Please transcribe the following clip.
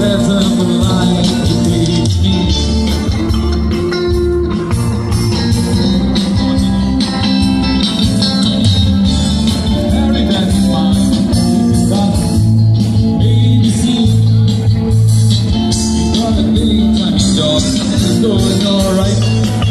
pleasant life to teach me. Harry, that's mine. That made me see. You got a big time, dog, and it's going alright.